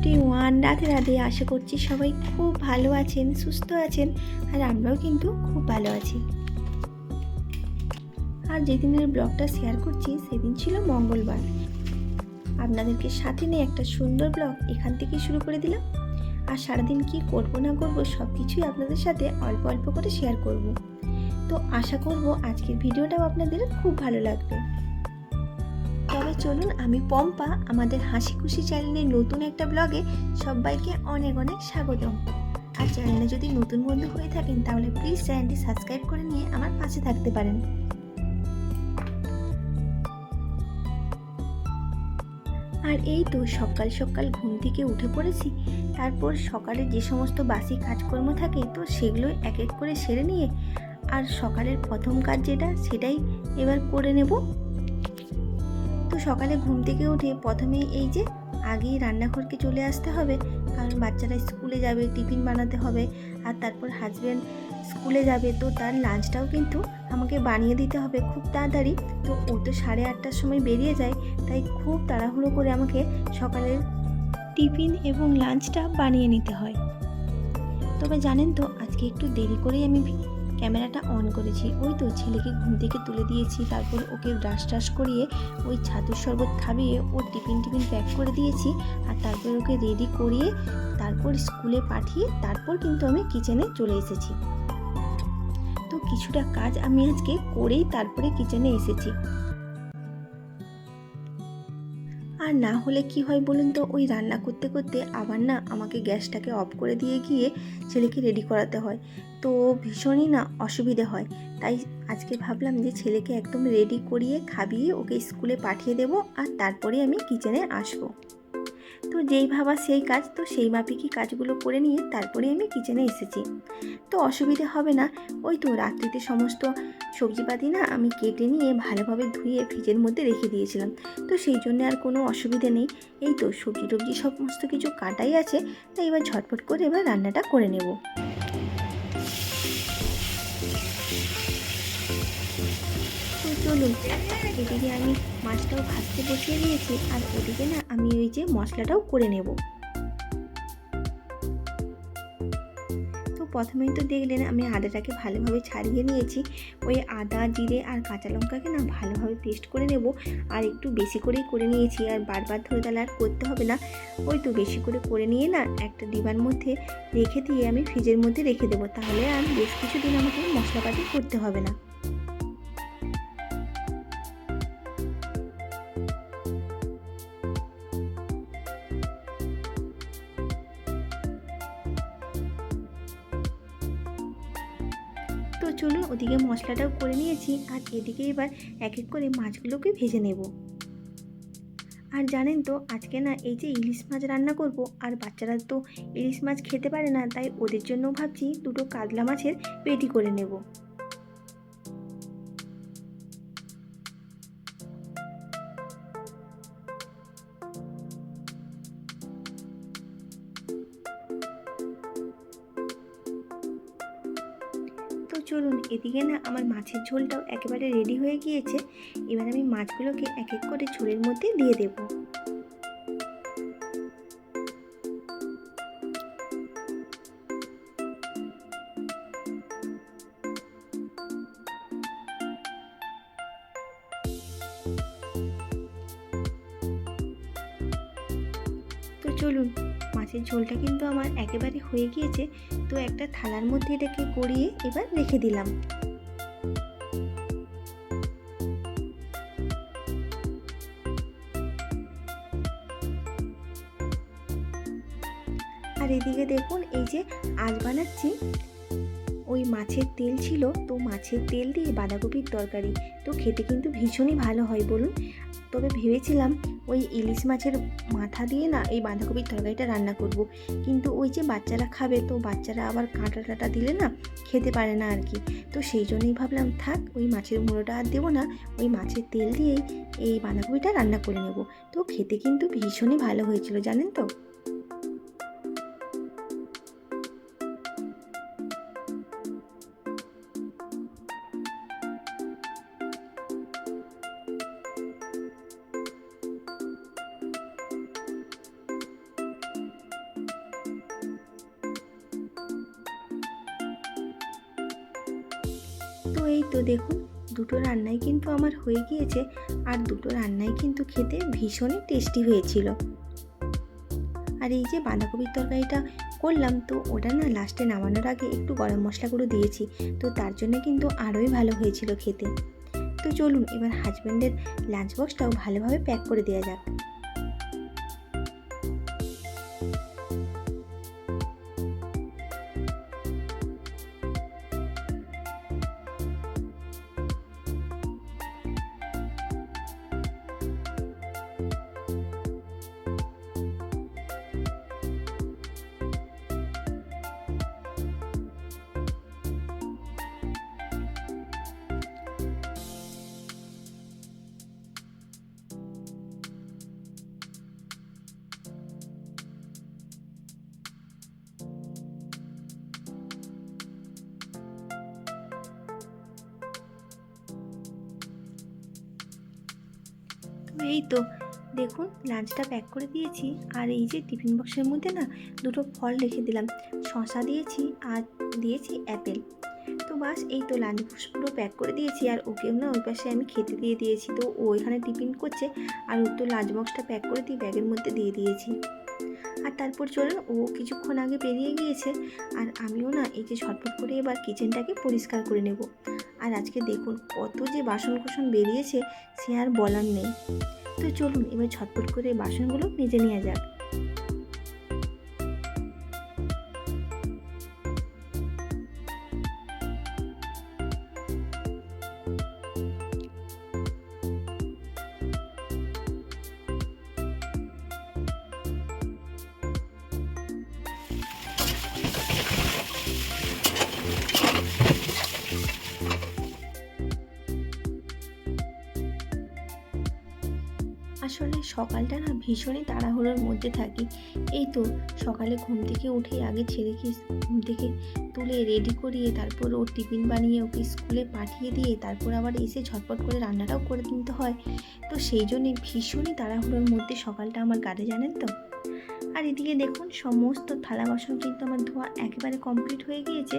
Everyone, Radhe Radhe. আশা করছি সবাই খুব ভালো আছেন, সুস্থ আছেন, আর আমরাও কিন্তু খুব ভালো আছি। আর যেদিনের ব্লগটা শেয়ার করছি সেদিন ছিল মঙ্গলবার। আপনাদেরকে সাথে নিয়ে একটা সুন্দর ব্লগ এখান থেকেই শুরু করে দিলাম। আর সারাদিন কি করব না করব সব কিছুই আপনাদের সাথে অল্প অল্প করে শেয়ার করব। তো আশা করব আজকের ভিডিওটাও আপনাদের খুব ভালো লাগবে। তবে চলুন, আমি পম্পা, আমাদের হাসি খুশি চ্যানেলের নতুন একটা ব্লগে সবাইকে অনেক অনেক স্বাগতম। আর চ্যানেলে যদি নতুন বন্ধু হয়ে থাকেন তাহলে প্লিজ চ্যানেলটি সাবস্ক্রাইব করে নিয়ে আমার পাশে থাকতে পারেন। আর এই তো সকাল সকাল ঘুম থেকে উঠে পড়েছি। তারপর সকালে যে সমস্ত বাসি কাজকর্ম থাকে তো সেগুলো এক এক করে সেরে নিয়ে আর সকালের প্রথম কাজ যেটা সেটাই এবার করে নেব। তো সকালে ঘুম থেকে উঠে প্রথমেই এই যে আগেই রান্নাঘরকে চলে আসতে হবে, কারণ বাচ্চারা স্কুলে যাবে, টিফিন বানাতে হবে, আর তারপর হাজব্যান্ড স্কুলে যাবে, তো তার লাঞ্চটাও কিন্তু আমাকে বানিয়ে দিতে হবে খুব তাড়াতাড়ি। তো ও তো 8:30টার সময় বেরিয়ে যায়, তাই খুব তাড়াহুড়ো করে আমাকে সকালের টিফিন এবং লাঞ্চটা বানিয়ে নিতে হয়। তবে জানেন তো, আজকে একটু দেরি করেই আমি ক্যামেরাটা অন করেছি। ওই তো ছেলেকে ঘুম থেকে তুলে দিয়েছি, তারপর ওকে ব্রাশ টাশ করিয়ে ওই ছাতুর শরবত খাইয়ে ওর টিফিন প্যাক করে দিয়েছি, আর তারপর ওকে রেডি করিয়ে তারপর স্কুলে পাঠিয়ে তারপর কিন্তু আমি কিচেনে চলে এসেছি। তো কিছুটা কাজ আমি আজকে করেই তারপরে কিচেনে এসেছি। আর না হলে কি হয় বলুন তো, ওই রান্না করতে করতে আবার না আমাকে গ্যাসটাকে অফ করে দিয়ে গিয়ে ছেলেকে রেডি করাতে হয়, তো ভীষণই না অসুবিধে হয়। তাই আজকে ভাবলাম যে ছেলেকে একদম রেডি করিয়ে খাইয়ে ওকে স্কুলে পাঠিয়ে দেবো, আর তারপরে আমি কিচেনে আসবো। তো যেই ভাবা সেই কাজ, তো সেই মাপিকই কাজগুলো করে নিয়ে তারপরে আমি কিচেনে এসেছি। তো অসুবিধে হবে না। ওই তো রাত্রিতে সমস্ত সবজিপাতি না আমি কেটে নিয়ে ভালোভাবে ধুয়ে ফ্রিজের মধ্যে রেখে দিয়েছিলাম, তো সেই জন্য আর কোনো অসুবিধে নেই। এই তো সবজি টবজি সমস্ত কিছু কাটাই আছে, তাই এবার ঝটপট করে এবার রান্নাটা করে নেব। তো চলুন, এদিকে আমি মাছটাও ভাজতে বসিয়ে দিয়েছি, আর ওদিকে না আমি ওই যে মশলাটাও করে নেব। তো প্রথমেই তো দেখলেন আমি আদাটাকে ভালোভাবে ছাড়িয়ে নিয়েছি। ওই আদা, জিরে আর কাঁচা লঙ্কাকে না ভালোভাবে পেস্ট করে নেব, আর একটু বেশি করেই করে নিয়েছি, আর বারবার ধরে তাহলে আর করতে হবে না। ওই তো বেশি করে নিয়ে না একটা ডিবার মধ্যে রেখে দিয়ে আমি ফ্রিজের মধ্যে রেখে দেবো, তাহলে আর বেশ কিছুদিন আমাকে মশলাপাতি করতে হবে না। তো চলুন, ওদিকে মশলাটাও করে নিয়েছি, আর এদিকে এবার এক এক করে মাছগুলোকে ভেজে নেব। আর জানেন তো, আজকে না এই যে ইলিশ মাছ রান্না করব, আর বাচ্চারা তো ইলিশ মাছ খেতে পারে না, তাই ওদের জন্য ভাবছি দুটো কাতলা মাছের পেটি করে নেব। তো চলুন, এদিকে না আমার মাছের ঝোলটাও একেবারে রেডি হয়ে গিয়েছে। এবার আমি মাছগুলোকে এক এক করে ঝোলের মধ্যে দিয়ে দেব। তো চলুন, মাছের ঝোলটা কিন্তু আমার একেবারে হয়ে গিয়েছে। তো একটা থালার মধ্যে এটাকে গড়িয়ে এবার রেখে দিলাম। আর এদিকে দেখুন, এই যে আজ বানাচ্ছি ওই মাছের তেল ছিল, তো মাছের তেল দিয়ে বাঁধাকপির তরকারি। তো খেতে কিন্তু ভীষণই ভালো হয় বলুন। তবে ভেবেছিলাম ওই ইলিশ মাছের মাথা দিয়ে না এই বাঁধাকপির তরকারিটা রান্না করব, কিন্তু ওই যে বাচ্চারা খাবে, তো বাচ্চারা আবার কাঁটা টাটা দিলে না খেতে পারে না আর কি। তো সেই জন্যই ভাবলাম থাক, ওই মাছের মুড়োটা আর দেবো না, ওই মাছের তেল দিয়েই এই বাঁধাকপিটা রান্না করে নেব। তো খেতে কিন্তু ভীষণই ভালো হয়েছিল জানেন তো। তো এই তো দেখুন, দুটো রান্নাই কিন্তু আমার হয়ে গিয়েছে, আর দুটো রান্নাই কিন্তু খেতে ভীষণই টেস্টি হয়েছিল। আর এই যে বাঁধাকপির তরকারিটা করলাম, তো ওটা না লাস্টে নামানোর আগে একটু গরম মশলা গুঁড়ো দিয়েছি, তো তার জন্য কিন্তু আরোই ভালো হয়েছিল খেতে। তো চলুন এবার হাজব্যান্ডের লাঞ্চ বক্সটাও ভালোভাবে প্যাক করে দেওয়া যাক। তো এই তো দেখুন, লাঞ্চটা প্যাক করে দিয়েছি, আর এই যে টিফিন বক্সের মধ্যে না দুটো ফল রেখে দিলাম, শসা দিয়েছি আর দিয়েছি অ্যাপেল। তো বাস এই তো লাঞ্চ বক্স পুরো প্যাক করে দিয়েছি, আর ওকেও না ওই পাশে আমি খেতে দিয়ে দিয়েছি। তো ও এখানে টিফিন করছে, আর ওর তো লাঞ্চ বক্সটা প্যাক করে দিয়ে ব্যাগের মধ্যে দিয়ে দিয়েছি। আর তারপর চলুন, ও কিছুক্ষণ আগে বেরিয়ে গিয়েছে, আর আমিও না এই যে ঝটপট করে এবার কিচেনটাকে পরিষ্কার করে নেব। আর আজকে দেখুন কত যে বাসন কোসন বেরিয়েছে, সে আর বলার নেই। তো চলুন এবার ঝটপট করে বাসনগুলো মেজে নেওয়া যাক। আসলে সকালটা না ভীষণই তাড়াহুড়োর মধ্যে থাকি। এই তো সকালে ঘুম থেকে উঠে আগে ছেলেকে ঘুম থেকে তুলে রেডি করিয়ে, তারপর ওর টিফিন বানিয়ে ওকে স্কুলে পাঠিয়ে দিয়ে, তারপর আবার এসে ঝটপট করে রান্নাটাও করে নিতে হয়। তো সেই জন্যে ভীষণই তাড়াহুড়োর মধ্যে সকালটা আমার কাটে, জানেন তো। আর এদিকে দেখুন সমস্ত থালা বাসন কিন্তু আমার ধোয়া একেবারে কমপ্লিট হয়ে গিয়েছে,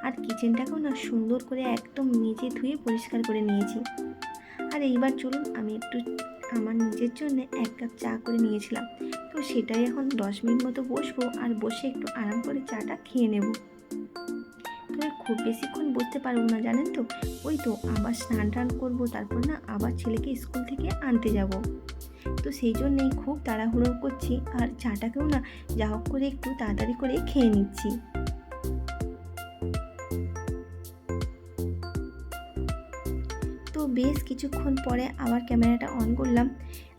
আর কিচেনটাকেও না সুন্দর করে একদম মেজে ধুয়ে পরিষ্কার করে নিয়েছি। আর এইবার চলুন আমি একটু আমার নিজের জন্য 1 কাপ চা করে নিয়েছিলাম, তো সেটাই এখন 10 মিনিট মতো বসবো, আর বসে একটু আরাম করে চাটা খেয়ে নেব। তবে খুব বেশিক্ষণ বসতে পারবো না, জানেন তো। ওই তো আবার স্নান টান করবো, তারপর না আবার ছেলেকে স্কুল থেকে আনতে যাব। তো সেই জন্যেই খুব তাড়াহুড়ো করছি, আর চাটাকেও না যা হোক করে একটু তাড়াতাড়ি করে খেয়ে নিচ্ছি। তো বেশ কিছুক্ষণ পরে আবার ক্যামেরাটা অন করলাম,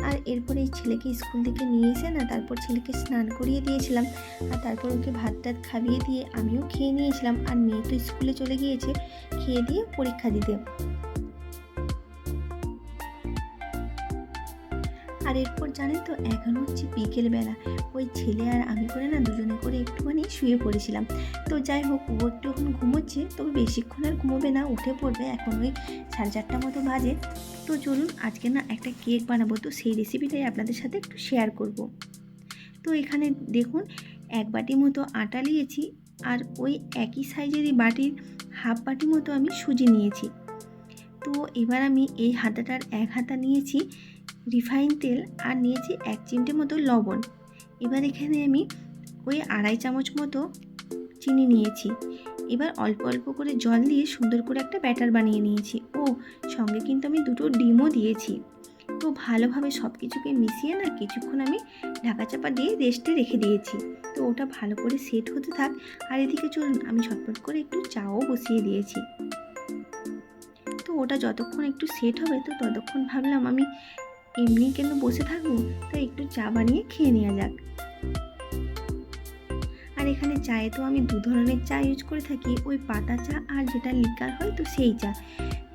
আর এরপরে ছেলেকে স্কুল থেকে নিয়ে এসে না তারপর ছেলেকে স্নান করিয়ে দিয়েছিলাম, আর তারপর ওকে ভাত টাত খাইয়ে দিয়ে আমিও খেয়ে নিয়েছিলাম। আর মেয়ে তো স্কুলে চলে গিয়েছে খেয়ে দিয়ে পরীক্ষা দিতে। আর এরপর জানেন তো এখন হচ্ছে বিকেলবেলা, ওই ছেলে আর আমি করে না দুজনে করে একটুখানি শুয়ে পড়েছিলাম। তো যাই হোক, ও একটু এখন ঘুমোচ্ছে, তবে বেশিক্ষণ আর ঘুমোবে না, উঠে পড়বে, এখন ওই 4:30 মতো বাজে। তো চলুন আজকে না একটা কেক বানাবো, তো সেই রেসিপিটাই আপনাদের সাথে একটু শেয়ার করব। তো এখানে দেখুন 1 বাটি মতো আটা নিয়েছি, আর ওই একই সাইজেরই বাটির হাফ বাটি মতো আমি সুজি নিয়েছি। তো এবার আমি এই হাতাটার 1 হাতা নিয়েছি রিফাইন তেল, আর নিয়েছি 1 চিমটে মতো লবণ। এবার এখানে আমি ওই 2.5 চামচ মতো চিনি নিয়েছি। এবার অল্প অল্প করে জল দিয়ে সুন্দর করে একটা ব্যাটার বানিয়ে নিয়েছি, ও সঙ্গে কিন্তু আমি 2টো ডিমও দিয়েছি। তো ভালোভাবে সব কিছুকে মিশিয়ে না কিছুক্ষণ আমি ঢাকা চাপা দিয়ে রেস্টে রেখে দিয়েছি। তো ওটা ভালো করে সেট হতে থাক, আর এদিকে চলুন আমি ঝটপট করে একটু চাও বসিয়ে দিয়েছি। তো ওটা যতক্ষণ একটু সেট হবে, তো ততক্ষণ ভাবলাম আমি এমনি কেন বসে থাকবো, তাই একটু চা বানিয়ে খেয়ে নেওয়া যাক। আর এখানে চায়ে তো আমি 2 ধরনের চা ইউজ করে থাকি, ওই পাতা চা আর যেটা লিকার হয়, তো সেই চা।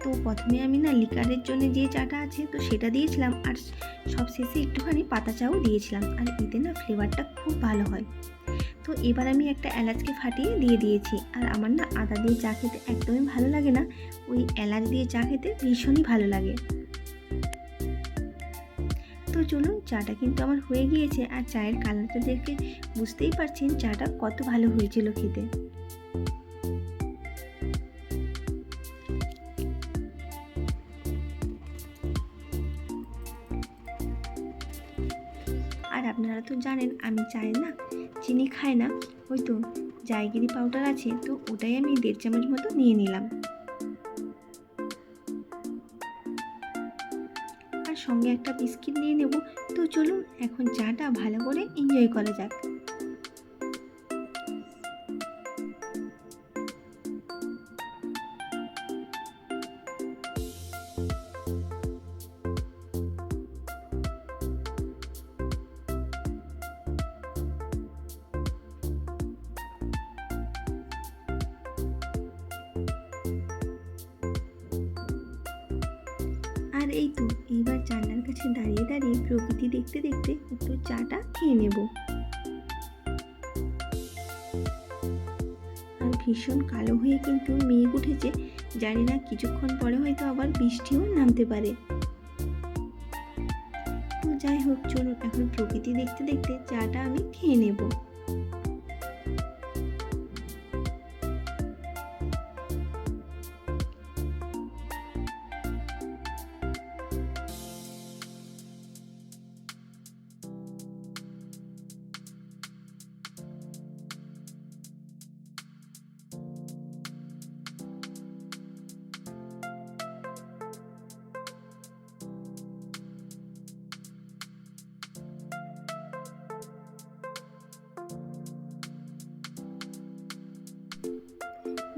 তো প্রথমে আমি না লিকারের জন্য যে চাটা আছে তো সেটা দিয়েছিলাম, আর সব শেষে একটুখানি পাতা চাও দিয়েছিলাম, আর এতে না ফ্লেভারটা খুব ভালো হয়। তো এবার আমি একটা এলাচকে ফাটিয়ে দিয়ে দিয়েছি, আর আমার না আদা দিয়ে চা খেতে একদমই ভালো লাগে না, ওই এলাচ দিয়ে চা খেতে ভীষণই ভালো লাগে। তো চলুন চাটা কিন্তু আমার হয়ে গিয়েছে, আর চায়ের কালারটা দেখে বুঝতেই পারছেন চাটা কত ভালো হয়েছিল খেতে। আর আপনারা তো জানেন আমি চাই না চিনি খাই না, ওই তো জায়গিরি পাউডার আছে, তো ওটাই আমি 1.5 চামচ মতো নিয়ে নিলাম। আর সঙ্গে একটা বিস্কিট নিয়ে নেব। তো চলুন এখন চাটা ভালো করে এনজয় করা যাক। আর এই তো এইবার জানলার কাছে দাঁড়িয়ে দাঁড়িয়ে প্রকৃতি দেখতে দেখতে একটু চাটা খেয়ে নেব। আর ভীষণ কালো হয়ে কিন্তু মেঘ উঠেছে, জানি না কিছুক্ষণ পরে হয়তো আবার বৃষ্টিও নামতে পারে। তো যাই হোক, চলুন এখন প্রকৃতি দেখতে দেখতে চাটা আমি খেয়ে নেব।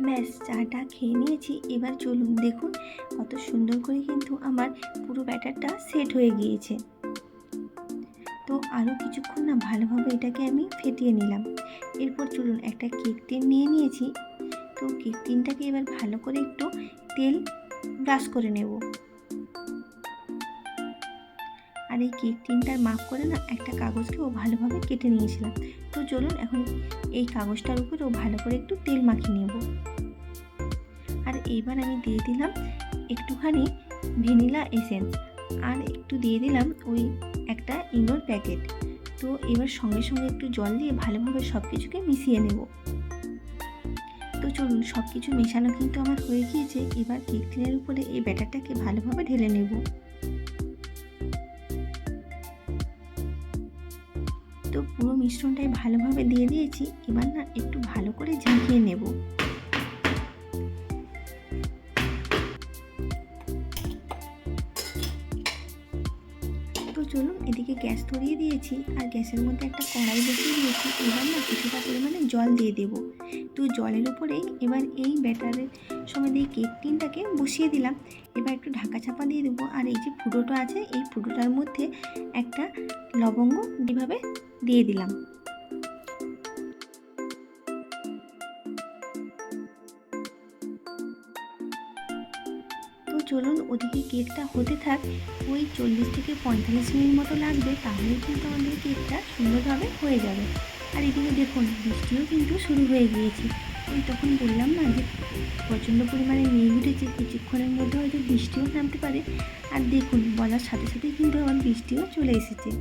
ব্যাস চাটা খেয়ে নিয়েছি। এবার চলুন দেখুন কত সুন্দর করে কিন্তু আমার পুরো ব্যাটারটা সেট হয়ে গিয়েছে। তো আরও কিছুক্ষণ না ভালোভাবে এটাকে আমি ফেটিয়ে নিলাম। এরপর চলুন একটা কেক টিন নিয়ে নিয়েছি। তো কেক টিনটাকে এবার ভালো করে একটু তেল ব্রাশ করে নেব। আর এই কেক টিনটার মাপ করে না একটা কাগজকেও ভালোভাবে কেটে নিয়েছিলাম। তো চলুন এখন এই কাগজটার উপরেও ভালো করে একটু তেল মাখিয়ে নেব। আর এইবার আমি দিয়ে দিলাম একটুখানি ভ্যানিলা এসেন্স, আর একটু দিয়ে দিলাম ওই একটা ইনোর প্যাকেট। তো এবার সঙ্গে সঙ্গে একটু জল দিয়ে ভালোভাবে সব কিছুকে মিশিয়ে নেব। তো চলুন সব কিছু মেশানো কিন্তু আমার হয়ে গিয়েছে। এবার কেক টিনের উপরে এই ব্যাটারটাকে ভালোভাবে ঢেলে নেব। তো পুরো মিশ্রণটাই ভালোভাবে দিয়ে দিয়েছি। এবার না একটু ভালো করে ঝাঁকিয়ে নেব। তো চলুন এদিকে গ্যাস ধরিয়ে দিয়েছি, আর গ্যাসের মধ্যে একটা কড়াই বসিয়ে দিয়েছি। এবার না কিছুটা পরিমাণে জল দিয়ে দেব। তো জলের উপরেই এবার এই ব্যাটারের সময় দিয়ে কেক টিনটাকে বসিয়ে দিলাম। এবার একটু ঢাকা চাপা দিয়ে দেবো। আর এই যে ফুটোটা আছে, এই ফুটোটার মধ্যে একটা লবঙ্গ এভাবে দিয়ে দিলাম। তো চলুন ওদিকে কেকটা হতে থাক। ওই 40 থেকে 45 মিনিট মতো লাগবে, তাহলে কিন্তু আমাদের কেকটা সুন্দরভাবে হয়ে যাবে। আর এদিকে দেখুন বৃষ্টিও কিন্তু শুরু হয়ে গিয়েছে। ওই তখন বললাম না যে প্রচণ্ড পরিমাণে মেঘ উঠেছে, কিছুক্ষণের মধ্যে হয়তো বৃষ্টিও নামতে পারে। আর দেখুন বলার সাথে সাথেই কিন্তু আবার বৃষ্টিও চলে এসেছে।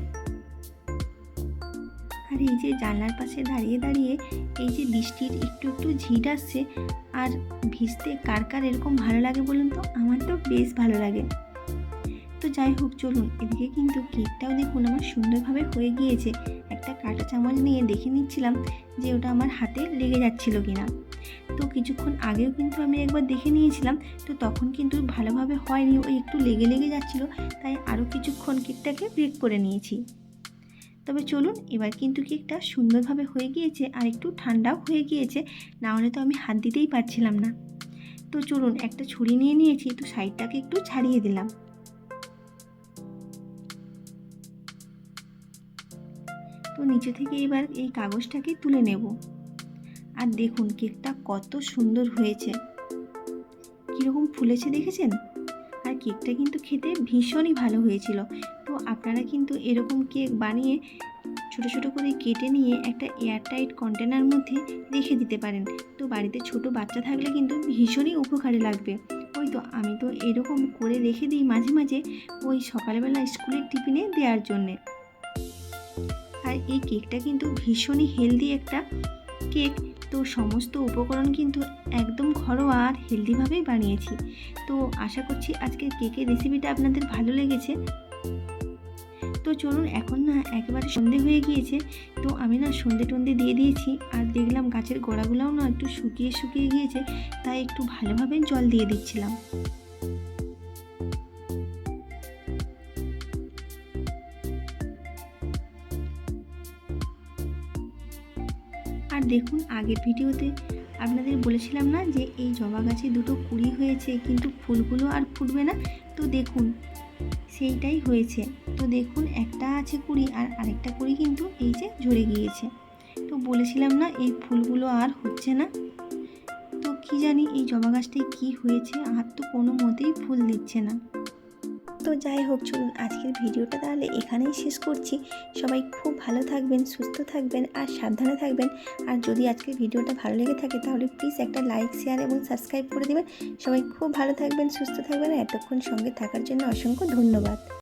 আর এই যে জানলার পাশে দাঁড়িয়ে দাঁড়িয়ে এই যে বৃষ্টির একটু একটু ঝিট আসছে, আর ভিজতে কার কার এরকম ভালো লাগে বলুন তো? আমার তো বেশ ভালো লাগে। তো যাই হোক চলুন এদিকে কিন্তু কেকটাও দেখুন আমার সুন্দরভাবে হয়ে গিয়েছে। একটা কাঁটা চামচ নিয়ে দেখে নিচ্ছিলাম যে ওটা আমার হাতে লেগে যাচ্ছিল কিনা। তো কিছুক্ষণ আগেও কিন্তু আমি একবার দেখে নিয়েছিলাম, তো তখন কিন্তু ভালোভাবে হয়নি, ওই একটু লেগে লেগে যাচ্ছিলো, তাই আরও কিছুক্ষণ কেকটাকে বেক করে নিয়েছি। তবে চলুন এবার কিন্তু কেকটা সুন্দরভাবে হয়ে গিয়েছে, আর একটু ঠান্ডাও হয়ে গিয়েছে, না হলে তো আমি হাত দিতেই পারছিলাম না। তো চলুন একটা ছুরি নিয়ে নিয়েছি, তো সাইডটাকে একটু ছাড়িয়ে দিলাম। তো নিচে থেকে এবার এই কাগজটাকে তুলে নেব। আর দেখুন কেকটা কত সুন্দর হয়েছে, কীরকম ফুলেছে দেখেছেন? আর কেকটা কিন্তু খেতে ভীষণই ভালো হয়েছিল। তো আপনারা কিন্তু এরকম কেক বানিয়ে ছোট ছোট করে কেটে নিয়ে একটা এয়ারটাইট কন্টেনার মধ্যে রেখে দিতে পারেন। তো বাড়িতে ছোট বাচ্চা থাকলে কিন্তু ভীষণই উপকারে লাগবে। ওই তো আমি তো এরকম করে রেখে দিই মাঝে মাঝে, ওই সকালবেলা স্কুলের টিফিনে দেওয়ার জন্যে। আর এই কেকটা কিন্তু ভীষণই হেলদি একটা কেক। তো সমস্ত উপকরণ কিন্তু একদম ঘরোয়া আর হেলদিভাবেই বানিয়েছি। তো আশা করছি আজকের কেকের রেসিপিটা আপনাদের ভালো লেগেছে। তো চলুন, এখন না একেবারে সন্ধে হয়ে গিয়েছে, তো আমি না সন্ধে টন্ধে দিয়ে দিয়েছি। আর দেখলাম গাছের গোড়াগুলোও না একটু শুকিয়ে শুকিয়ে গিয়েছে, তাই একটু ভালোভাবে জল দিয়ে দিচ্ছিলাম। আর দেখুন, আগের ভিডিওতে আপনাদের বলেছিলাম না যে এই জবা গাছে দুটো কুঁড়ি হয়েছে, কিন্তু ফুলগুলো আর ফুটবে না। তো দেখুন, সেইটাই হয়েছে। তো দেখুন, একটা আছে কুঁড়ি আর আরেকটা কুঁড়ি কিন্তু এই যে ঝরে গিয়েছে। তো বলেছিলাম না এই ফুলগুলো আর হচ্ছে না। তো কি জানি এই জবা গাছটায় কী হয়েছে, আর তো কোনো মতেই ফুল দিচ্ছে না। তো যাই হোক, চলুন আজকের ভিডিওটা তাহলে এখানেই শেষ করছি। সবাই খুব ভালো থাকবেন, সুস্থ থাকবেন আর সাবধানে থাকবেন। আর যদি আজকের ভিডিওটা ভালো লেগে থাকে তাহলে প্লিজ একটা লাইক, শেয়ার এবং সাবস্ক্রাইব করে দেবেন। সবাই খুব ভালো থাকবেন, সুস্থ থাকবেন আর এতক্ষণ সঙ্গে থাকার জন্য অসংখ্য ধন্যবাদ।